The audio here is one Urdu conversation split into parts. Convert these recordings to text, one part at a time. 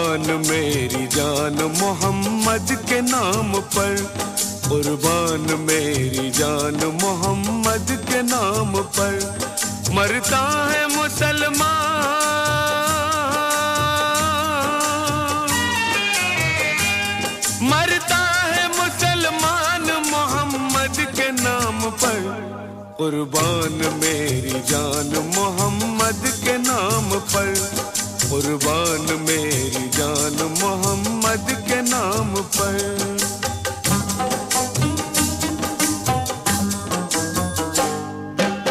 قربان میری جان محمد کے نام پر، قربان میری جان محمد کے نام پر، مرتا ہے مسلمان، مرتا ہے مسلمان محمد کے نام پر، قربان میری جان محمد کے نام پر، قربان میری جان محمد کے نام پر۔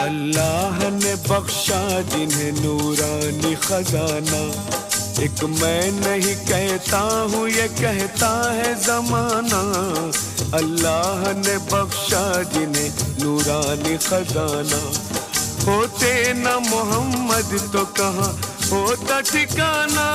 اللہ نے بخشا جنہیں نورانی خزانہ، ایک میں نہیں کہتا ہوں یہ کہتا ہے زمانہ، اللہ نے بخشا جنہیں نورانی خزانہ، ہوتے نہ محمد تو کہاں ہوتا ٹھکانہ،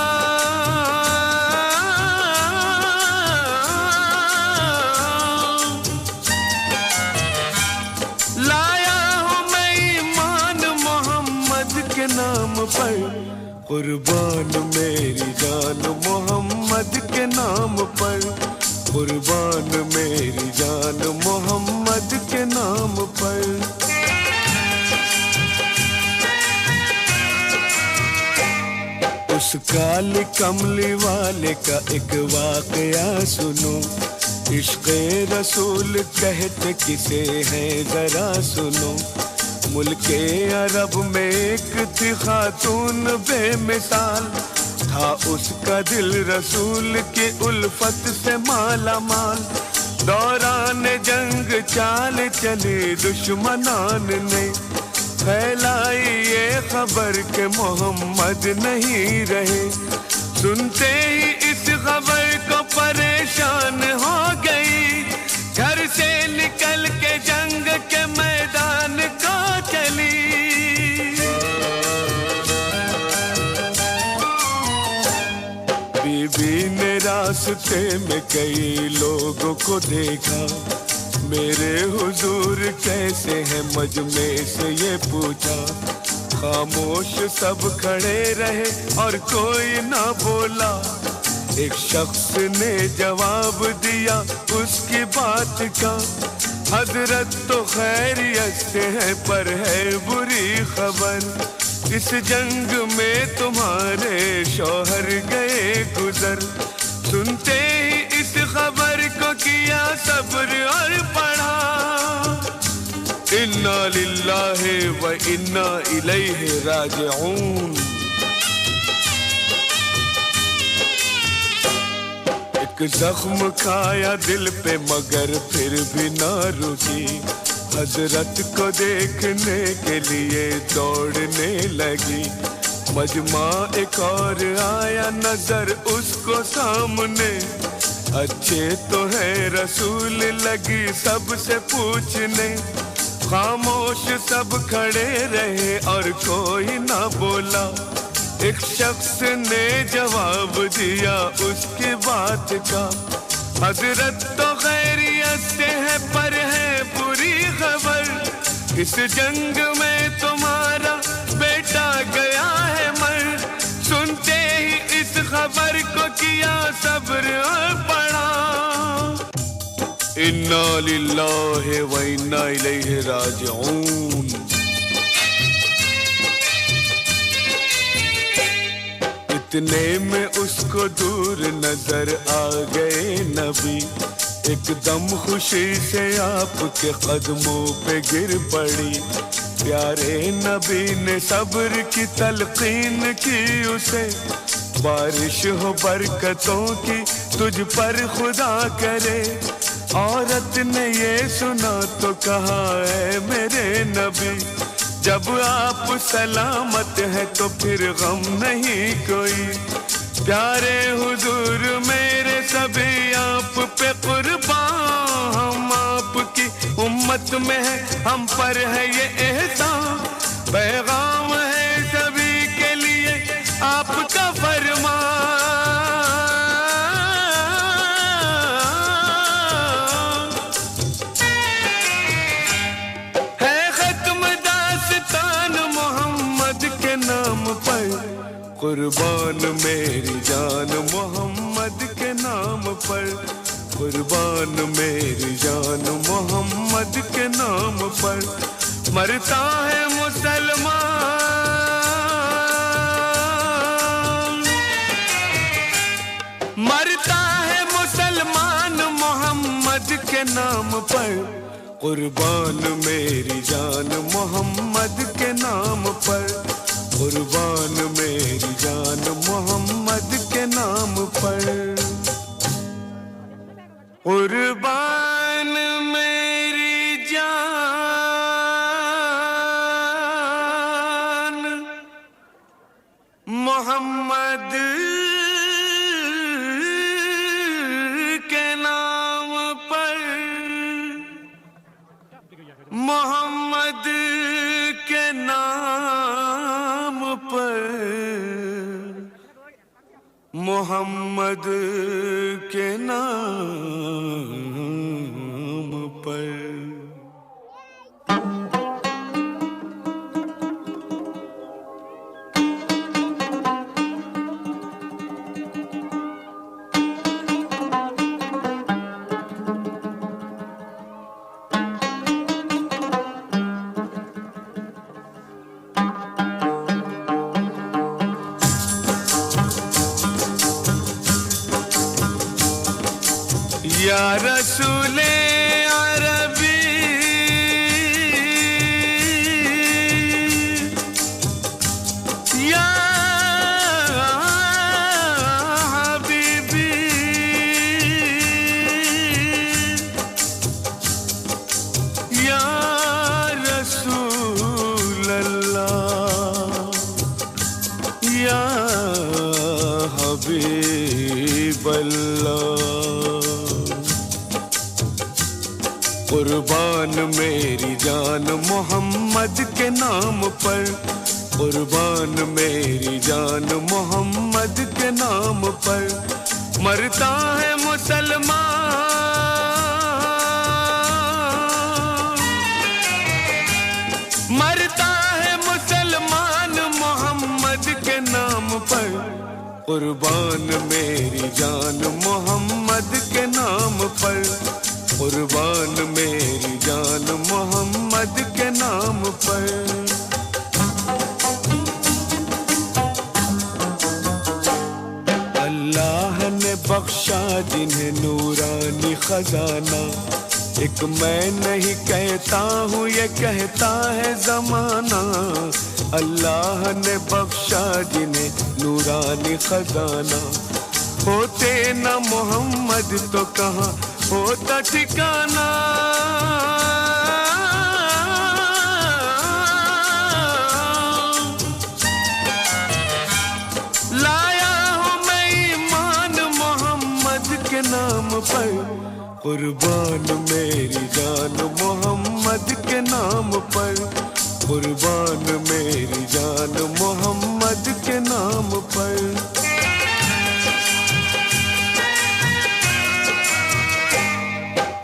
لایا ہوں میں ایمان محمد کے نام پر، قربان میری جان محمد کے نام پر، قربان میری جان محمد کے نام پر۔ اس کال کملی والے کا ایک واقعہ سنو، عشق رسول کہتے کسے ہیں ذرا سنو، ملک عرب میں ایک تھی خاتون بے مثال، تھا اس کا دل رسول کی الفت سے مالا مال، دوران جنگ چال چلی دشمنان نے، پھیلائی یہ خبر کہ محمد نہیں رہے، سنتے ہی اس خبر کو پریشان ہو گئی، گھر سے نکل کے جنگ کے میدان کو چلی، بی بی نے راستے میں کئی لوگوں کو دیکھا، میرے حضور کیسے ہیں مجمع سے یہ پوچھا، خاموش سب کھڑے رہے اور کوئی نہ بولا، ایک شخص نے جواب دیا اس کی بات کا، حضرت تو خیریت سے ہے پر ہے بری خبر، اس جنگ میں تمہارے شوہر گئے گزر، سنتے ہی اس خبر کو کیا صبر اور پڑھا، انا للہ و انا الیہ راجعون، ایک زخم کھایا دل پہ مگر پھر بھی نہ رکی، حضرت کو دیکھنے کے لیے دوڑنے لگی، مجمع ایک اور آیا نظر اس کو سامنے، اچھے تو ہے رسول لگی سب سے پوچھنے، خاموش سب کھڑے رہے اور کوئی نہ بولا، ایک شخص نے جواب دیا اس کی بات کا، حضرت تو خیریت سے ہے پر ہے بری خبر، اس جنگ میں تمہارا بیٹا گیا ہے مر، سنتے ہی اس خبر کو کیا صبر اور پڑھا، انا للہ و انا الیہ راجعون۔ اتنے میں اس کو دور نظر آ گئے نبی، ایک دم خوشی سے آپ کے قدموں پہ گر پڑی، پیارے نبی نے صبر کی تلقین کی اسے، بارش ہو برکتوں کی تجھ پر خدا کرے، عورت نے یہ سنا تو کہا اے میرے نبی، جب آپ سلامت ہیں تو پھر غم نہیں کوئی، پیارے حضور میرے سبھی آپ پہ قربان، ہم آپ کی امت میں ہیں ہم پر ہے یہ احسان، پیغام ہے سبھی کے لیے آپ کا فرمان، ہے ختم داستان محمد کے نام پر، قربان میری جان محمد نام پر، قربان میری جان محمد کے نام پر. مرتا ہے مسلمان، مرتا ہے مسلمان محمد کے نام پر، قربان میری جان محمد کے نام پر، قربان میری جان محمد کے نام پر. قربان میری جان محمد کے نام پر، محمد کے نام پر، محمد کے نام پر. یا رسول عربی یا حبیبی یا رسول اللہ یا حبیب اللہ. قربان میری جان محمد کے نام پر، قربان میری جان محمد کے نام پر. مرتا ہے مسلمان، مرتا ہے مسلمان محمد کے نام پر، قربان میری جان محمد کے نام پر، قربان میری جان محمد کے نام پر. اللہ نے بخشا جنہیں نورانی خزانہ، ایک میں نہیں کہتا ہوں یہ کہتا ہے زمانہ. اللہ نے بخشا جنہیں نورانی خزانہ، ہوتے نہ محمد تو کہاں ہوتا ٹھکانہ. لایا ہوں میں ایمان محمد کے نام پر، قربان میری جان محمد کے نام پر، قربان میری جان محمد کے نام پر.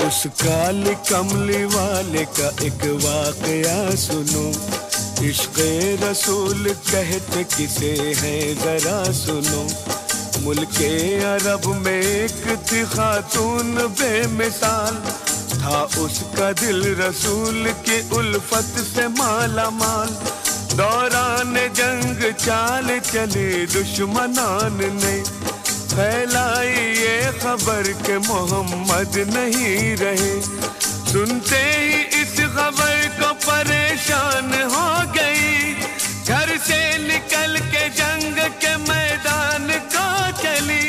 اس کالی کملی والے کا ایک واقعہ سنو، عشق رسول کہتے کسے ہے ذرا سنو. ملک عرب میں ایک تھی خاتون بے مثال، تھا اس کا دل رسول کی الفت سے مالا مال. دوران جنگ چال چلی دشمنان نے، پھیلائی یہ خبر کہ محمد نہیں رہے. سنتے ہی اس خبر کو پریشان ہو گئی، گھر سے نکل کے جنگ کے میدان کو چلی.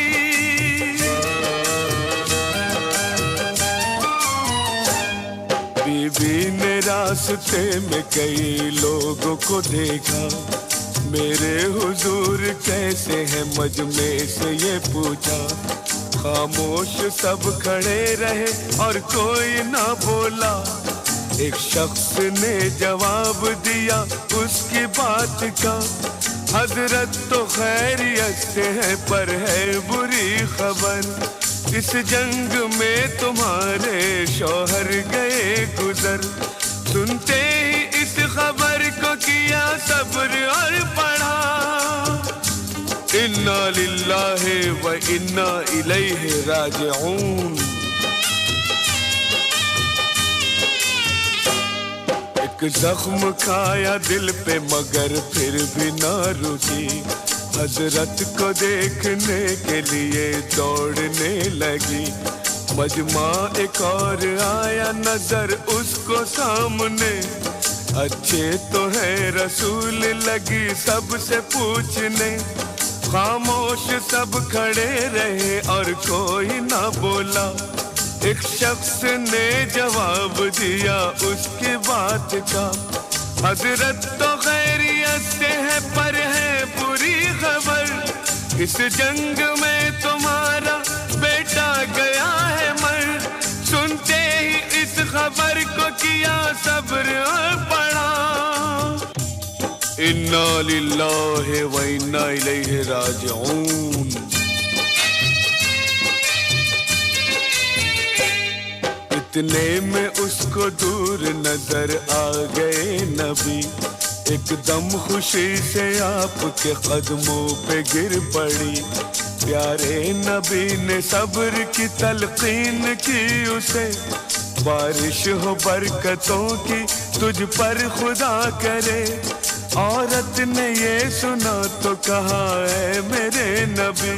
بی بی نے راستے میں کئی لوگوں کو دیکھا، میرے حضور کیسے ہیں مجمع سے یہ پوچھا. خاموش سب کھڑے رہے اور کوئی نہ بولا. ایک شخص نے جواب دیا اس کی بات کا، حضرت تو خیریت سے ہے پر ہے بری خبر. اس جنگ میں تمہارے شوہر گئے گزر. سنتے ہی اس خبر کو کیا صبر اور پڑھا. انا للہ و انا الیہ راجعون۔ ایک زخم کھایا دل پہ مگر پھر بھی نہ رکی، حضرت کو دیکھنے کے لیے دوڑنے لگی۔ مجمع ایک اور آیا نظر اس کو سامنے، اچھے تو ہے رسول لگی سب سے پوچھنے۔ خاموش سب کھڑے رہے اور کوئی نہ بولا، ایک شخص نے جواب دیا اس کی بات کا، حضرت تو خیریت سے ہے پر ہے بری خبر، اس جنگ میں تمہارا بیٹا گیا ہے مر۔ سنتے ہی اس خبر کو کیا صبر پڑا، انا للہ و انا الیہ راجعون۔ اتنے میں اس کو دور نظر آ گئے نبی، ایک دم خوشی سے آپ کے قدموں پہ گر پڑی۔ پیارے نبی نے صبر کی تلقین کی اسے، بارش ہو برکتوں کی تجھ پر خدا کرے۔ عورت نے یہ سنا تو کہا اے میرے نبی،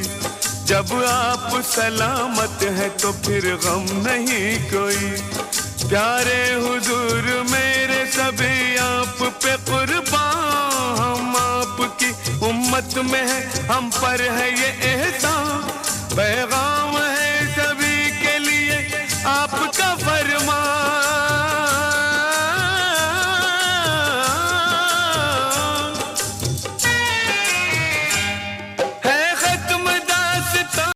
جب آپ سلامت ہیں تو پھر غم نہیں کوئی۔ پیارے حضور میرے سبھی آپ پہ قربان، ہم آپ کی امت میں ہیں ہم پر ہے یہ احسان۔